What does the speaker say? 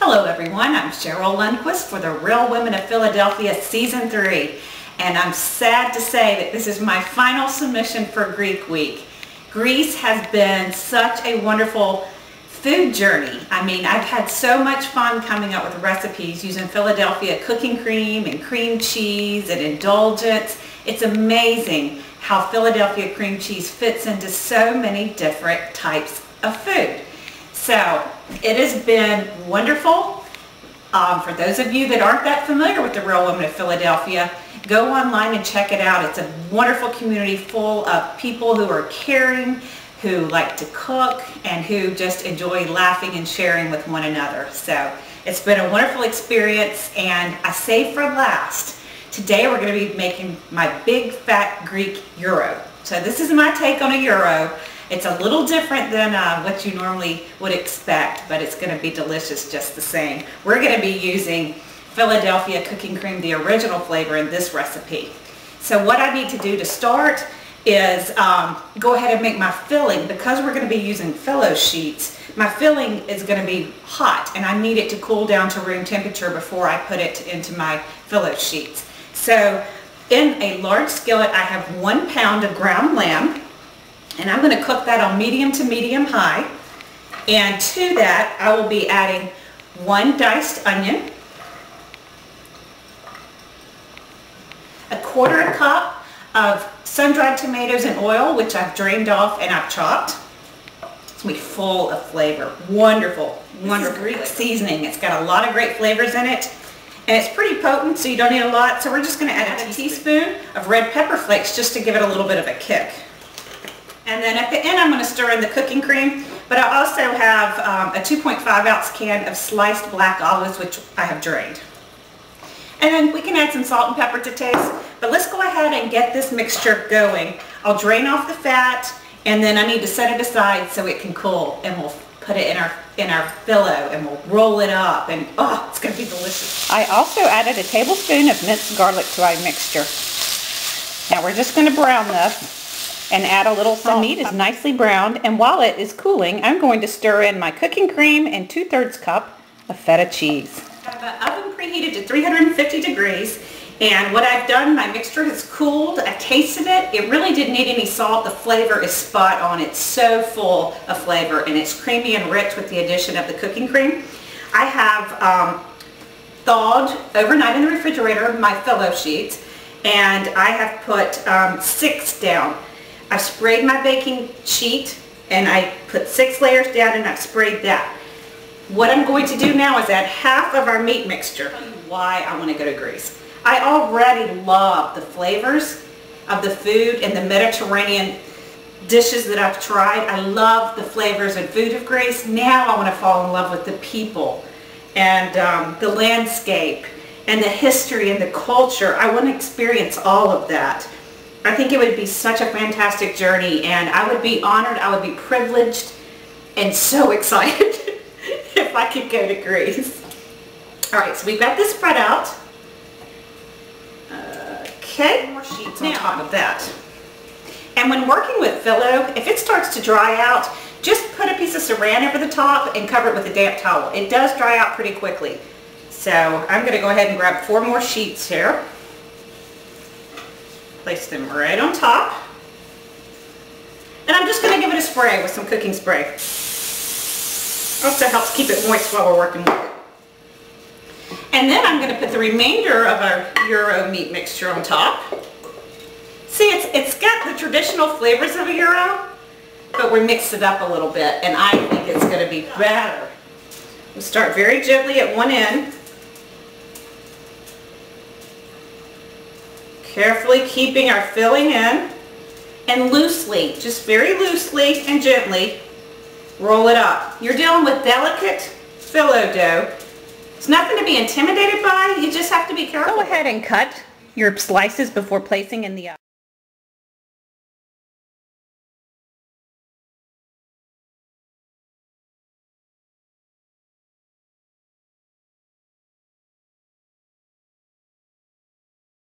Hello everyone, I'm Cheryl Lundquist for the Real Women of Philadelphia Season 3, and I'm sad to say that this is my final submission for Greek Week. Greece has been such a wonderful food journey. I mean, I've had so much fun coming up with recipes using Philadelphia cooking cream and cream cheese and indulgence. It's amazing how Philadelphia cream cheese fits into so many different types of food. So it has been wonderful. For those of you that aren't that familiar with the Real Women of Philadelphia, go online and check it out. It's a wonderful community full of people who are caring, who like to cook, and who just enjoy laughing and sharing with one another. So it's been a wonderful experience, and I saved for last. Today we're going to be making my Big Fat Greek Gyro. So this is my take on a gyro. It's a little different than what you normally would expect, but it's going to be delicious just the same. We're going to be using Philadelphia cooking cream, the original flavor, in this recipe. So what I need to do to start is go ahead and make my filling. Because we're going to be using phyllo sheets, my filling is going to be hot, and I need it to cool down to room temperature before I put it into my phyllo sheets. So in a large skillet, I have 1 pound of ground lamb. And I'm going to cook that on medium to medium high. And to that, I will be adding 1 diced onion, 1/4 cup of sun-dried tomatoes and oil, which I've drained off and I've chopped. It's going to be full of flavor. Wonderful, wonderful Greek seasoning. It's got a lot of great flavors in it. And it's pretty potent, so you don't need a lot. So we're just going to add a teaspoon of red pepper flakes just to give it a little bit of a kick. And then at the end, I'm going to stir in the cooking cream, but I also have a 2.5 ounce can of sliced black olives, which I have drained. And then we can add some salt and pepper to taste, but let's go ahead and get this mixture going. I'll drain off the fat, and then I need to set it aside so it can cool, and we'll put it in our phyllo, and we'll roll it up, and oh, it's going to be delicious. I also added a tablespoon of minced garlic to our mixture. Now we're just going to brown this and add a little salt. The meat is nicely browned, and while it is cooling, I'm going to stir in my cooking cream and 2/3 cup of feta cheese. I have an oven preheated to 350 degrees, and what I've done, my mixture has cooled. I tasted it. It really didn't need any salt. The flavor is spot on. It's so full of flavor, and it's creamy and rich with the addition of the cooking cream. I have thawed overnight in the refrigerator my phyllo sheets, and I have put 6 down. I've sprayed my baking sheet, and I put 6 layers down, and I've sprayed that. What I'm going to do now is add half of our meat mixture. I'll tell you why I want to go to Greece. I already love the flavors of the food and the Mediterranean dishes that I've tried. I love the flavors and food of Greece. Now I want to fall in love with the people and the landscape and the history and the culture. I want to experience all of that. I think it would be such a fantastic journey, and I would be honored, I would be privileged, and so excited if I could go to Greece. Alright, so we've got this spread out. Okay, more sheets on top of that. And when working with phyllo, if it starts to dry out, just put a piece of saran over the top and cover it with a damp towel. It does dry out pretty quickly. So I'm going to go ahead and grab 4 more sheets here. Place them right on top. And I'm just going to give it a spray with some cooking spray. Also helps keep it moist while we're working with it. And then I'm going to put the remainder of our gyro meat mixture on top. See, it's got the traditional flavors of a gyro, but we mixed it up a little bit, and I think it's going to be better. We'll start very gently at one end. Carefully keeping our filling in, and loosely, just very loosely and gently, roll it up. You're dealing with delicate phyllo dough. It's nothing to be intimidated by. You just have to be careful. Go ahead and cut your slices before placing in the oven.